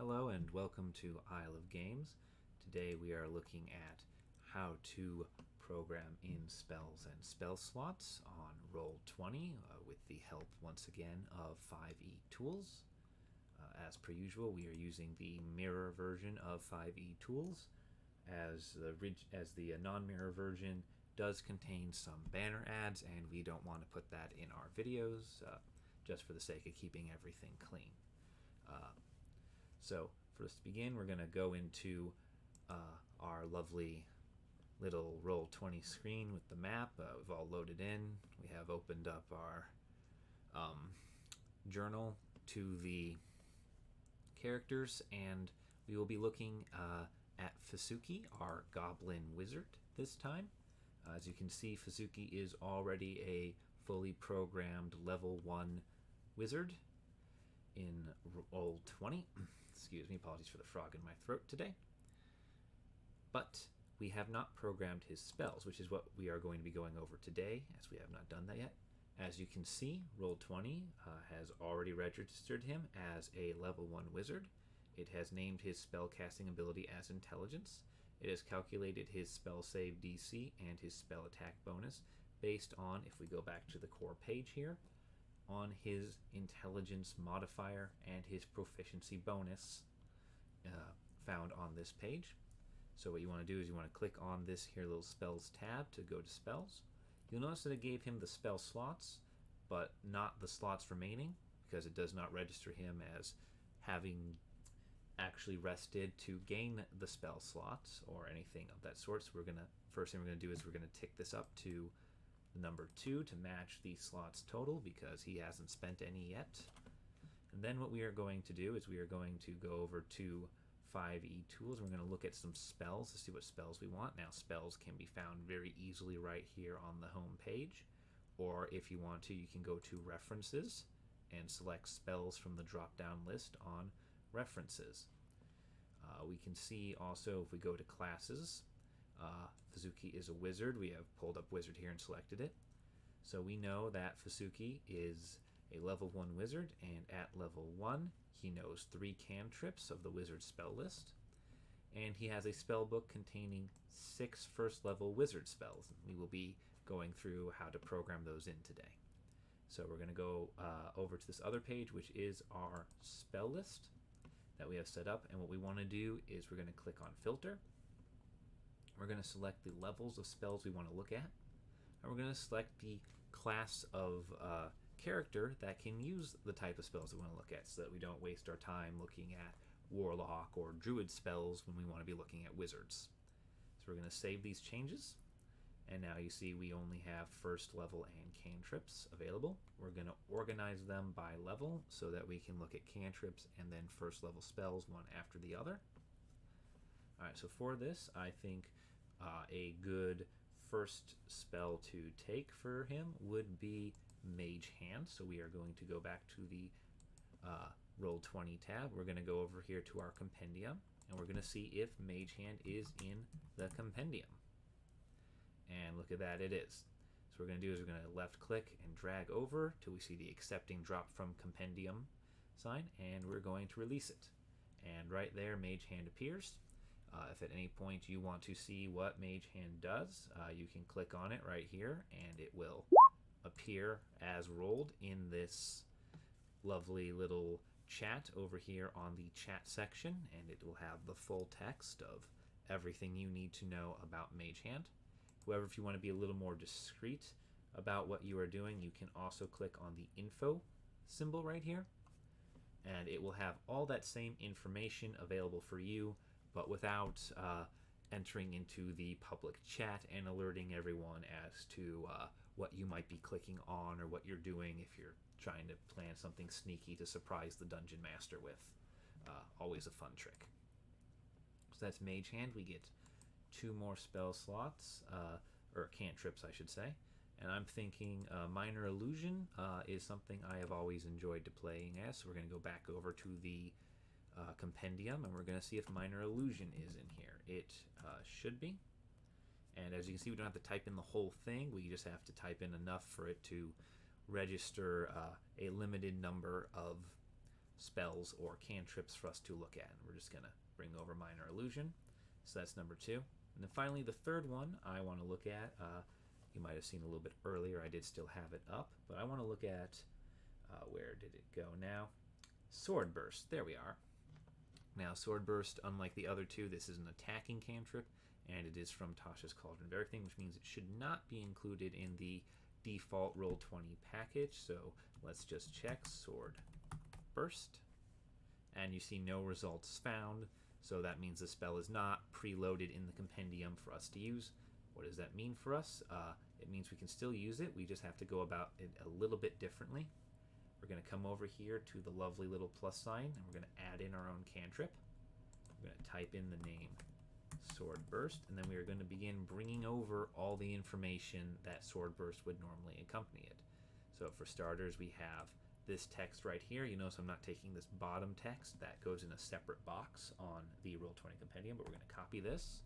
Hello and welcome to Isle of Games. Today we are looking at how to program in spells and spell slots on Roll20 with the help once again of 5e Tools. As per usual, we are using the mirror version of 5e Tools, as the non-mirror version does contain some banner ads, and we don't want to put that in our videos just for the sake of keeping everything clean. So for us to begin, we're going to go into our lovely little Roll20 screen with the map. We've all loaded in. We have opened up our journal to the characters, and we will be looking at Fasuki, our goblin wizard, this time. As you can see, Fasuki is already a fully programmed level 1 wizard in Roll20. Excuse me, apologies for the frog in my throat today. But we have not programmed his spells, which is what we are going to be going over today, as we have not done that yet. As you can see, Roll20 has already registered him as a level 1 wizard. It has named his spell casting ability as Intelligence. It has calculated his spell save DC and his spell attack bonus based on, if we go back to the core page here, on his intelligence modifier and his proficiency bonus found on this page. So what you want to do is you want to click on this here little spells tab to go to spells. You'll notice that it gave him the spell slots, but not the slots remaining, because it does not register him as having actually rested to gain the spell slots or anything of that sort. So first thing we're going to do is we're going to tick this up to number 2 to match the slots total, because he hasn't spent any yet. And then what we are going to do is we are going to go over to 5e Tools. We're going to look at some spells to see what spells we want. Now, spells can be found very easily right here on the home page, or if you want to, you can go to References and select spells from the drop-down list on References. We can see also, if we go to Classes, Fasuki is a wizard. We have pulled up wizard here and selected it. So we know that Fasuki is a level 1 wizard, and at level 1 he knows 3 cantrips of the wizard spell list, and he has a spell book containing 6 first level wizard spells. We will be going through how to program those in today. So we're going to go over to this other page, which is our spell list that we have set up, and what we want to do is we're going to click on Filter. We're going to select the levels of spells we want to look at, and we're going to select the class of character that can use the type of spells we want to look at, so that we don't waste our time looking at warlock or druid spells when we want to be looking at wizards. So we're going to save these changes, and now you see we only have first level and cantrips available. We're going to organize them by level so that we can look at cantrips and then first level spells one after the other. Alright, so for this, I think a good first spell to take for him would be Mage Hand. So we are going to go back to the Roll20 tab. We're going to go over here to our compendium, and we're going to see if Mage Hand is in the compendium. And look at that, it is. So what we're going to do is we're going to left click and drag over till we see the accepting drop from compendium sign, and we're going to release it. And right there, Mage Hand appears. If at any point you want to see what Mage Hand does, you can click on it right here, and it will appear as rolled in this lovely little chat over here on the chat section, and it will have the full text of everything you need to know about Mage Hand. However, if you want to be a little more discreet about what you are doing, you can also click on the info symbol right here, and it will have all that same information available for you, but without entering into the public chat and alerting everyone as to what you might be clicking on or what you're doing if you're trying to plan something sneaky to surprise the dungeon master with. Always a fun trick. So that's Mage Hand. We get 2 more spell slots, or cantrips I should say, and I'm thinking Minor Illusion is something I have always enjoyed to playing as. So we're going to go back over to the compendium, and we're going to see if Minor Illusion is in here. It should be. And as you can see, we don't have to type in the whole thing. We just have to type in enough for it to register a limited number of spells or cantrips for us to look at. And we're just going to bring over Minor Illusion. So that's number 2. And then finally, the third one I want to look at, you might have seen a little bit earlier, I did still have it up, but I want to look at, where did it go now? Sword Burst, there we are. Now, Sword Burst, unlike the other two, this is an attacking cantrip, and it is from Tasha's Cauldron of Everything, which means it should not be included in the default Roll20 package. So let's just check Sword Burst, and you see no results found. So that means the spell is not preloaded in the compendium for us to use. What does that mean for us? It means we can still use it. We just have to go about it a little bit differently. We're going to come over here to the lovely little plus sign, and we're going to add in our own cantrip. We're going to type in the name Sword Burst, and then we are going to begin bringing over all the information that Sword Burst would normally accompany it. So for starters, we have this text right here. You notice I'm not taking this bottom text. That goes in a separate box on the Roll20 compendium, but we're going to copy this.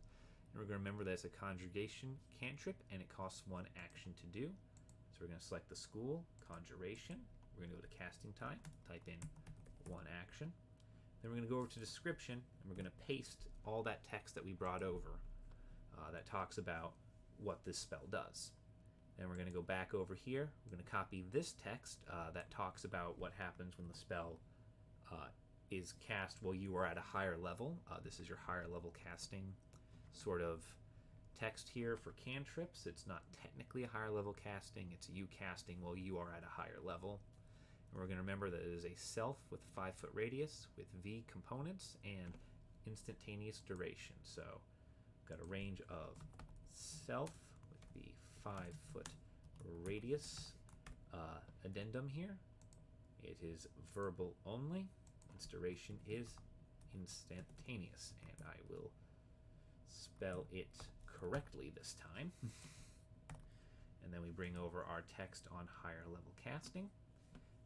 And we're going to remember that it's a conjuration cantrip, and it costs 1 action to do. So we're going to select the school, conjuration. We're going to go to casting time, type in 1 action. Then we're going to go over to description, and we're going to paste all that text that we brought over that talks about what this spell does. Then we're going to go back over here. We're going to copy this text that talks about what happens when the spell is cast while you are at a higher level. This is your higher level casting sort of text here for cantrips. It's not technically a higher level casting. It's you casting while you are at a higher level. And we're going to remember that it is a self with 5-foot radius with V components and instantaneous duration. So got a range of self with the 5-foot radius addendum here. It is verbal only. Its duration is instantaneous, and I will spell it correctly this time. And then we bring over our text on higher level casting.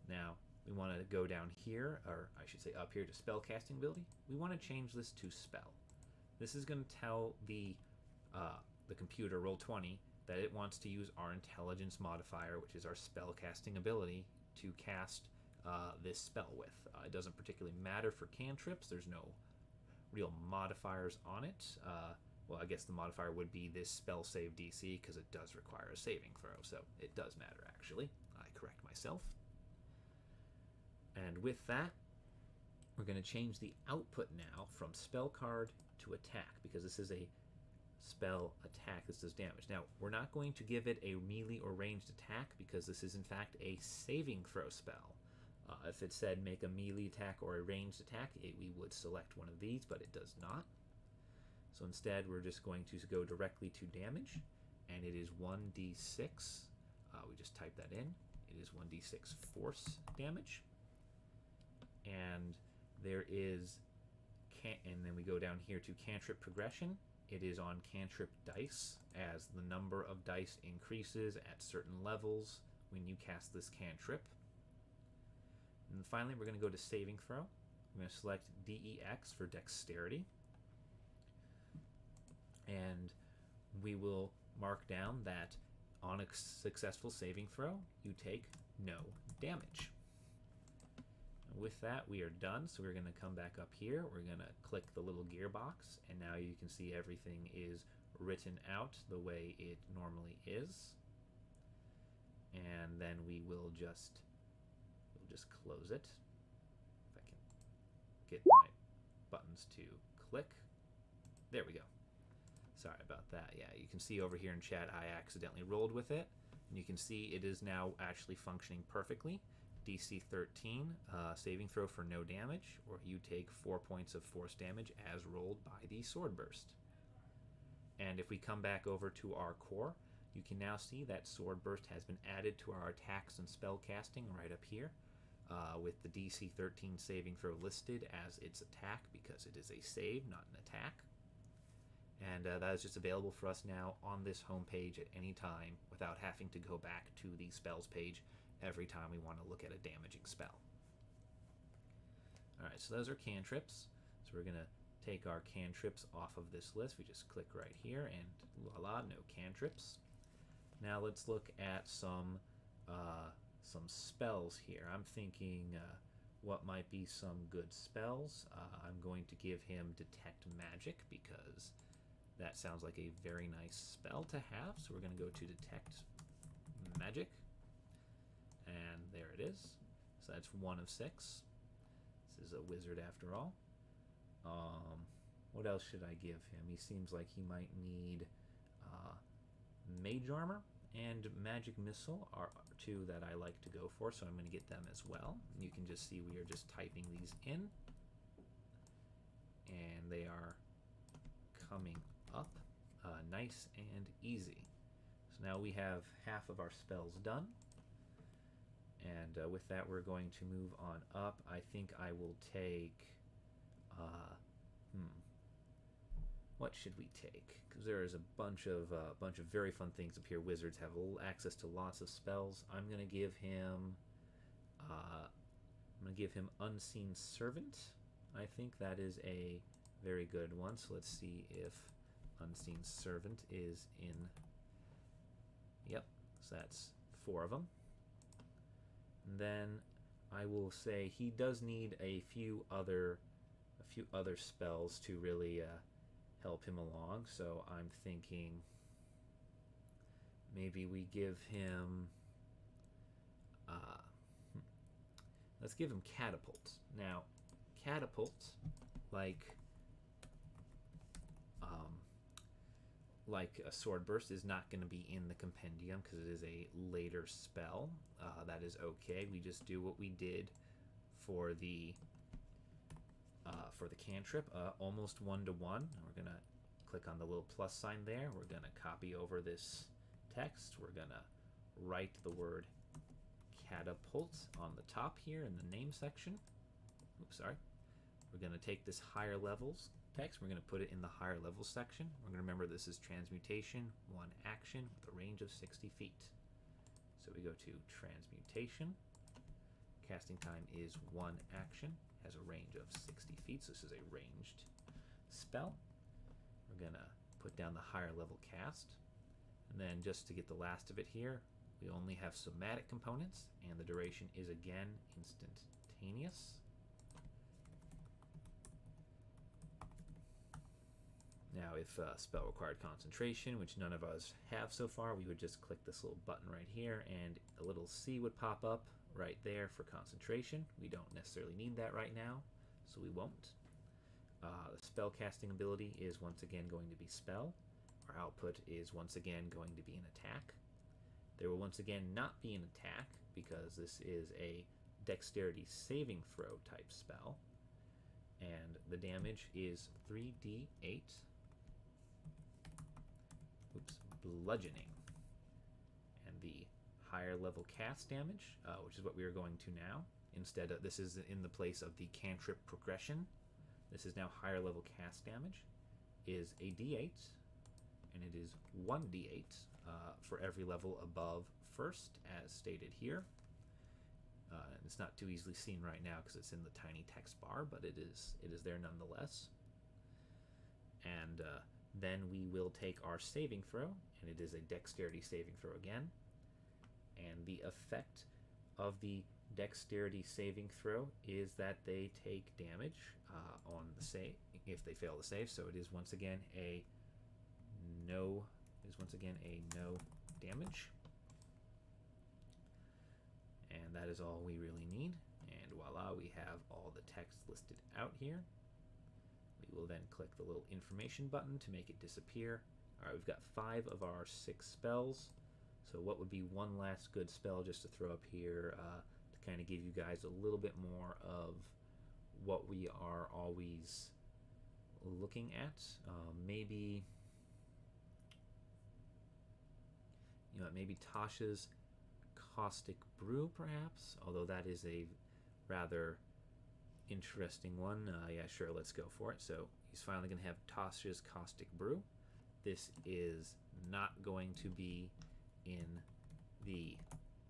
Now we want to go down here, or I should say up here, to spell casting ability. We want to change this to spell. This is going to tell the computer Roll20 that it wants to use our intelligence modifier, which is our spell casting ability, to cast this spell with. It doesn't particularly matter for cantrips. There's no real modifiers on it. Well, I guess the modifier would be this spell save DC, because it does require a saving throw, so it does matter, actually. I correct myself. And with that, we're going to change the output now from spell card to attack, because this is a spell attack. This does damage. Now, we're not going to give it a melee or ranged attack, because this is in fact a saving throw spell. If it said make a melee attack or a ranged attack, we would select one of these, but it does not. So instead, we're just going to go directly to damage, and it is 1d6. We just type that in. It is 1d6 force damage. And there is, and then we go down here to cantrip progression. It is on cantrip dice, as the number of dice increases at certain levels when you cast this cantrip. And then finally, we're going to go to saving throw. I'm going to select DEX for dexterity. And we will mark down that on a successful saving throw, you take no damage. With that, we are done. So we're going to come back up here. We're going to click the little gearbox, and now you can see everything is written out the way it normally is. And then we'll just close it. If I can get my buttons to click. There we go. Sorry about that. Yeah, you can see over here in chat I accidentally rolled with it, and you can see it is now actually functioning perfectly. DC 13, saving throw for no damage, or you take 4 points of force damage as rolled by the Sword Burst. And if we come back over to our core, you can now see that Sword Burst has been added to our attacks and spell casting right up here, with the DC 13 saving throw listed as its attack, because it is a save, not an attack. And that is just available for us now on this homepage at any time without having to go back to the spells page every time we want to look at a damaging spell. Alright, so those are cantrips. So we're going to take our cantrips off of this list. We just click right here and voila, no cantrips. Now let's look at some spells here. I'm thinking what might be some good spells. I'm going to give him Detect Magic because that sounds like a very nice spell to have. So we're going to go to Detect Magic. And there it is. So that's 1 of 6. This is a wizard after all. What else should I give him? He seems like he might need Mage Armor and Magic Missile are two that I like to go for, so I'm going to get them as well. You can just see we are just typing these in, and they are coming up nice and easy. So now we have half of our spells done, and with that we're going to move on up. I think I will take what should we take? Because there is a bunch of very fun things up here. Wizards have access to lots of spells. I'm gonna give him Unseen Servant. I think that is a very good one. So let's see if Unseen Servant is in. Yep, so that's 4 of them. And then I will say he does need a few other spells to really help him along. So I'm thinking maybe we give him let's give him Catapult. Now Catapult, like a Sword Burst, is not going to be in the compendium because it is a later spell. That is okay. We just do what we did for the cantrip, almost 1-to-1. We're gonna click on the little plus sign there. We're gonna copy over this text. We're gonna write the word catapult on the top here in the name section. Oops, sorry. We're gonna take this higher levels text. We're gonna put it in the higher levels section. We're gonna remember this is transmutation, 1 action with a range of 60 feet. So we go to transmutation. Casting time is 1 action, has a range of 60 feet, so this is a ranged spell. We're gonna put down the higher level cast, and then just to get the last of it here, we only have somatic components, and the duration is again instantaneous. Now if spell required concentration, which none of us have so far, we would just click this little button right here and a little C would pop up right there for concentration. We don't necessarily need that right now, so we won't. The spell casting ability is once again going to be spell. Our output is once again going to be an attack. There will once again not be an attack because this is a dexterity saving throw type spell. And the damage is 3d8. Oops, bludgeoning. And the higher level cast damage, which is what we are going to now. Instead of, this is in the place of the cantrip progression. This is now higher level cast damage, is a d8, and it is 1d8 for every level above first, as stated here. It's not too easily seen right now because it's in the tiny text bar, but it is there nonetheless. And then we will take our saving throw, and it is a dexterity saving throw again. And the effect of the dexterity saving throw is that they take damage on the save if they fail the save. So it is once again a no damage. And that is all we really need. And voila, we have all the text listed out here. We will then click the little information button to make it disappear. Alright, we've got 5 of our 6 spells. So what would be one last good spell just to throw up here to kind of give you guys a little bit more of what we are always looking at. Maybe Tasha's Caustic Brew, perhaps, although that is a rather interesting one. Yeah, sure, let's go for it. So he's finally going to have Tasha's Caustic Brew. This is not going to be in the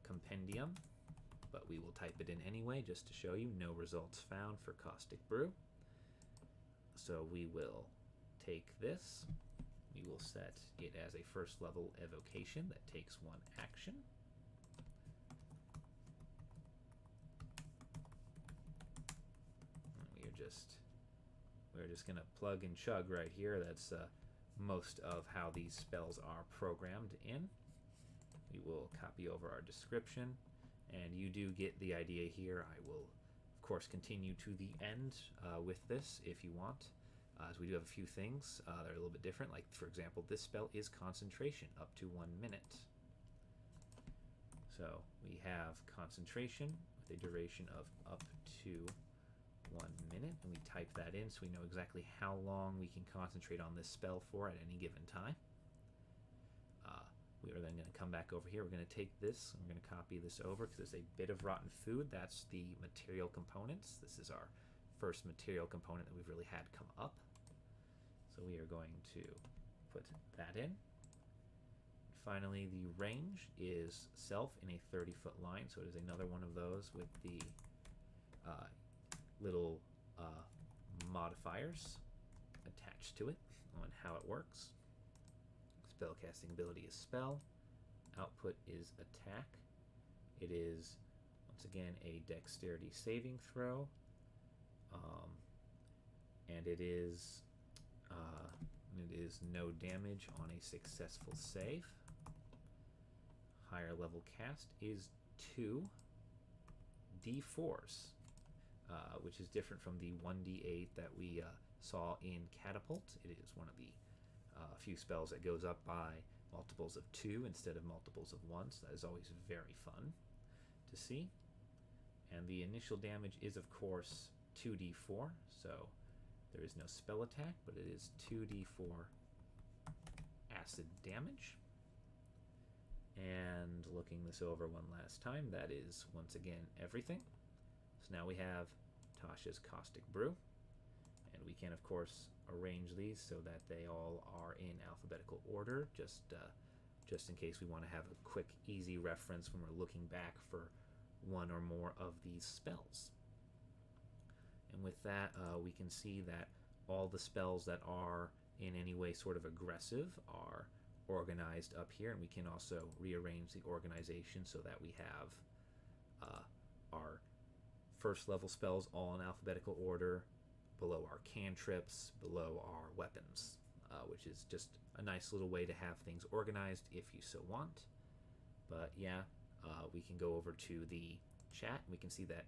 compendium, but we will type it in anyway just to show you. No results found for Caustic Brew. So we will take this. We will set it as a first level evocation that takes 1 action. we're just gonna plug and chug right here. That's most of how these spells are programmed in. We will copy over our description, and you do get the idea here. I will, of course, continue to the end with this if you want, as we do have a few things that are a little bit different. Like, for example, this spell is concentration, up to 1 minute. So we have concentration with a duration of up to 1 minute, and we type that in so we know exactly how long we can concentrate on this spell for at any given time. We are then going to come back over here. We're going to take this and we're going to copy this over because there's a bit of rotten food. That's the material components. This is our first material component that we've really had come up. So we are going to put that in. Finally, the range is self in a 30-foot line, so it is another one of those with the little modifiers attached to it on how it works. Spellcasting ability is spell. Output is attack. It is, once again, a dexterity saving throw. And it is no damage on a successful save. Higher level cast is 2 d4s, which is different from the 1d8 that we saw in Catapult. It is one of the few spells that goes up by multiples of 2 instead of multiples of 1, so that is always very fun to see. And the initial damage is, of course, 2d4, so there is no spell attack, but it is 2d4 acid damage. And looking this over one last time, that is, once again, everything. So now we have Tasha's Caustic Brew, and we can, of course, arrange these so that they all are in alphabetical order, just in case we want to have a quick, easy reference when we're looking back for one or more of these spells. And with that, we can see that all the spells that are in any way sort of aggressive are organized up here, and we can also rearrange the organization so that we have our first level spells all in alphabetical order, below our cantrips, below our weapons, which is just a nice little way to have things organized if you so want. But yeah, we can go over to the chat. We can see that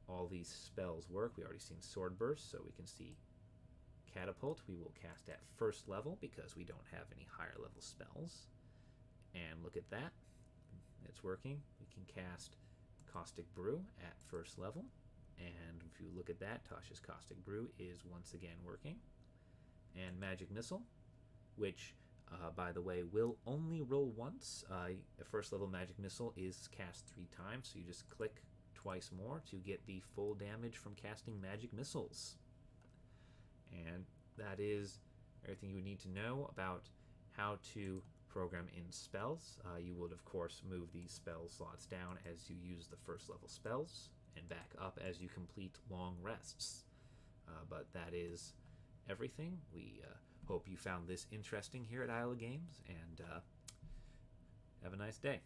all these spells work. We already seen Sword Burst, so we can see Catapult. We will cast at first level because we don't have any higher level spells. And look at that. It's working. We can cast Caustic Brew at first level. And if you look at that, Tasha's Caustic Brew is once again working. And Magic Missile, which, by the way, will only roll once. A first level Magic Missile is cast 3 times, so you just click twice more to get the full damage from casting Magic Missiles. And that is everything you would need to know about how to program in spells. You would, of course, move these spell slots down as you use the first level spells, and back up as you complete long rests. But that is everything. We hope you found this interesting here at Isle of Games, and have a nice day.